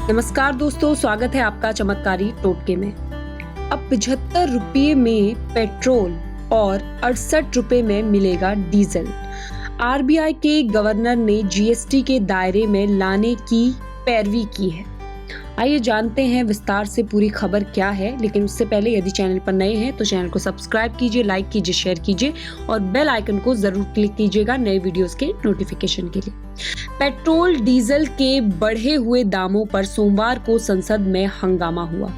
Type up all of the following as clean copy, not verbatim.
नमस्कार दोस्तों, स्वागत है आपका चमत्कारी टोटके में। अब 75 रुपये में पेट्रोल और 68 रुपये में मिलेगा डीजल। आरबीआई के गवर्नर ने जीएसटी के दायरे में लाने की पैरवी की है। आइए जानते हैं विस्तार से पूरी खबर क्या है, लेकिन उससे पहले यदि चैनल पर नए हैं तो चैनल को सब्सक्राइब कीजिए, लाइक कीजिए, शेयर कीजिए और बेल आइकन को जरूर क्लिक कीजिएगा नए वीडियोस के नोटिफिकेशन के लिए। पेट्रोल डीजल के बढ़े हुए दामों पर सोमवार को संसद में हंगामा हुआ।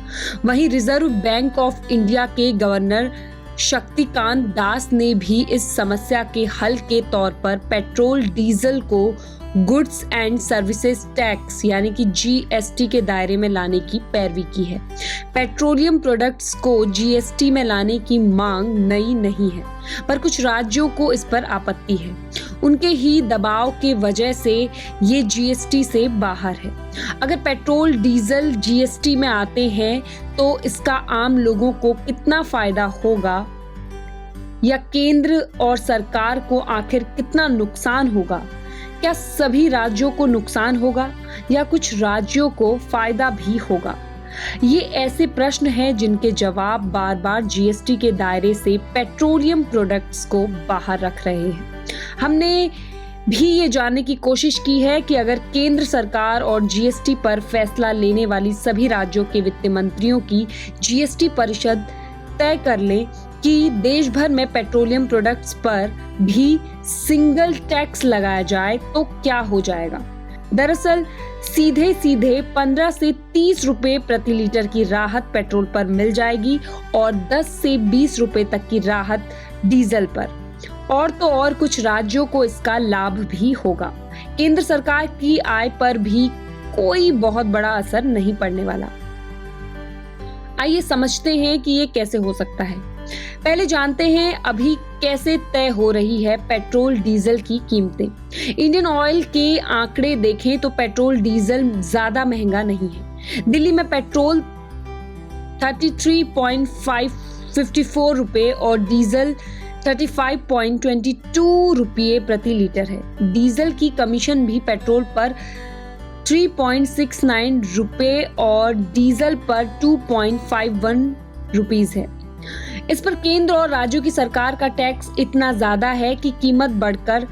वहीं रिजर्व बैंक ऑफ इंडिया के गवर्नर शक्तिकांत दास ने भी इस समस्या के हल के तौर पर पेट्रोल डीजल को गुड्स एंड सर्विसेज टैक्स यानी कि जीएसटी के दायरे में लाने की पैरवी की है। पेट्रोलियम प्रोडक्ट्स को जीएसटी में लाने की मांग नई नहीं है, पर कुछ राज्यों को इस पर आपत्ति है। उनके ही दबाव के वजह से ये जीएसटी से बाहर है। अगर पेट्रोल डीजल जीएसटी में आते हैं तो इसका आम लोगों को कितना फायदा होगा या केंद्र और सरकार को आखिर कितना नुकसान होगा? क्या सभी राज्यों को नुकसान होगा या कुछ राज्यों को फायदा भी होगा? ये ऐसे प्रश्न हैं जिनके जवाब बार बार जीएसटी के दायरे से पेट्रोलियम प्रोडक्ट्स को बाहर रख रहे हैं। हमने भी ये जानने की कोशिश की है कि अगर केंद्र सरकार और जीएसटी पर फैसला लेने वाली सभी राज्यों के वित्त मंत्रियों की जीएसटी परिषद तय कर ले कि देश भर में पेट्रोलियम प्रोडक्ट्स पर भी सिंगल टैक्स लगाया जाए तो क्या हो जाएगा। दरअसल सीधे सीधे 15 से 30 रुपए प्रति लीटर की राहत पेट्रोल पर मिल जाएगी और 10 से 20 रुपए तक की राहत डीजल पर। और तो और कुछ राज्यों को इसका लाभ भी होगा। केंद्र सरकार की आय पर भी कोई बहुत बड़ा असर नहीं पड़ने वाला। आइए समझते हैं कि ये कैसे हो सकता है। पहले जानते हैं अभी कैसे तय हो रही है पेट्रोल डीजल की कीमतें। इंडियन ऑयल के आंकड़े देखें तो पेट्रोल डीजल ज्यादा महंगा नहीं है। दिल्ली में पेट्रोल 33.54 रुपए और डीजल 35.22 रुपये प्रति लीटर है। डीजल की कमीशन भी पेट्रोल पर 3.69 रुपए और डीजल पर 2.51 रुपीस है। इस पर केंद्र और राज्यों की सरकार का टैक्स इतना ज्यादा है कि कीमत बढ़कर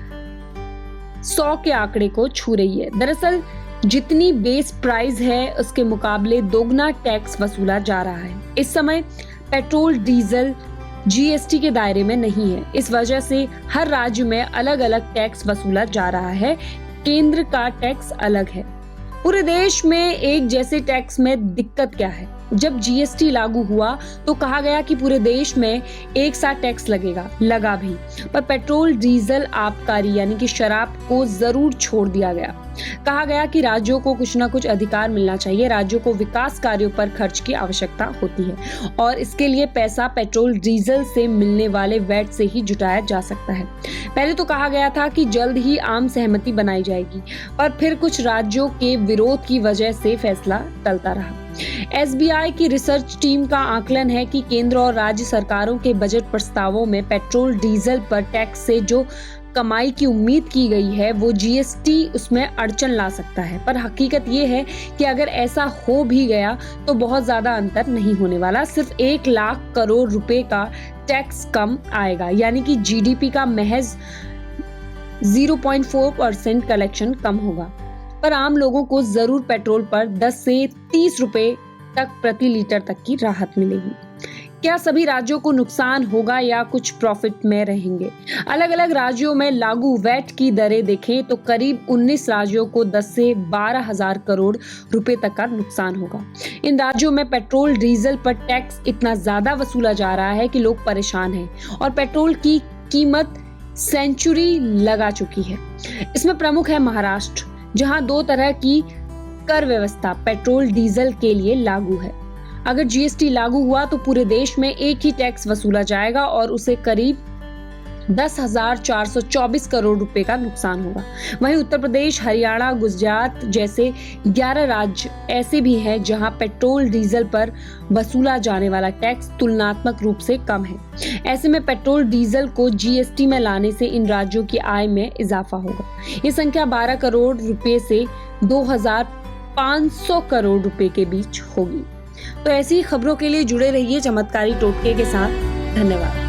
100 के आंकड़े को छू रही है। दरअसल जितनी बेस प्राइस है उसके मुकाबले दोगुना टैक्स वसूला जा रहा है। इस समय पेट्रोल डीजल जीएसटी के दायरे में नहीं है। इस वजह से हर राज्य में अलग अलग टैक्स वसूला जा रहा है। केंद्र का टैक्स अलग है। पूरे देश में एक जैसे टैक्स में दिक्कत क्या है? जब जीएसटी लागू हुआ तो कहा गया कि पूरे देश में एक साथ टैक्स लगेगा, लगा भी, पर पेट्रोल डीजल आबकारी यानी कि शराब को जरूर छोड़ दिया गया। कहा गया कि राज्यों को कुछ ना कुछ अधिकार मिलना चाहिए। राज्यों को विकास कार्यों पर खर्च की आवश्यकता होती है और इसके लिए पैसा पेट्रोल डीजल से मिलने वाले वैट से ही जुटाया जा सकता है। पहले तो कहा गया था कि जल्द ही आम सहमति बनाई जाएगी, पर फिर कुछ राज्यों के विरोध की वजह से फैसला टलता रहा। एसबीआई की रिसर्च टीम का आकलन है कि केंद्र और राज्य सरकारों के बजट प्रस्तावों में पेट्रोल डीजल पर टैक्स से जो कमाई की उम्मीद की गई है वो जीएसटी उसमें अड़चन ला सकता है। पर हकीकत ये है कि अगर ऐसा हो भी गया तो बहुत ज्यादा अंतर नहीं होने वाला। सिर्फ 1 लाख करोड़ रुपए का टैक्स कम आएगा, यानी कि जीडीपी का महज 0.4% कलेक्शन कम होगा। पर आम लोगों को जरूर पेट्रोल पर 10 से 30 रुपए तक प्रति लीटर तक की राहत मिलेगी। क्या सभी राज्यों को नुकसान होगा या कुछ प्रॉफिट में रहेंगे? अलग अलग राज्यों में लागू वैट की दरें देखें तो करीब 19 राज्यों को 10 से 12 हजार करोड़ रुपए तक का नुकसान होगा। इन राज्यों में पेट्रोल डीजल पर टैक्स इतना ज्यादा वसूला जा रहा है कि लोग परेशान हैं और पेट्रोल की कीमत सेंचुरी लगा चुकी है। इसमें प्रमुख है महाराष्ट्र, जहां 2 तरह की कर व्यवस्था पेट्रोल डीजल के लिए लागू है। अगर जीएसटी लागू हुआ तो पूरे देश में एक ही टैक्स वसूला जाएगा और उसे करीब 10,424 करोड़ रुपए का नुकसान होगा। वहीं उत्तर प्रदेश, हरियाणा, गुजरात जैसे 11 राज्य ऐसे भी हैं जहां पेट्रोल डीजल पर वसूला जाने वाला टैक्स तुलनात्मक रूप से कम है। ऐसे में पेट्रोल डीजल को जीएसटी में लाने से इन राज्यों की आय में इजाफा होगा। ये संख्या 12 करोड़ रुपए से 500 करोड़ रुपए के बीच होगी। तो ऐसी खबरों के लिए जुड़े रहिए चमत्कारी टोटके के साथ। धन्यवाद।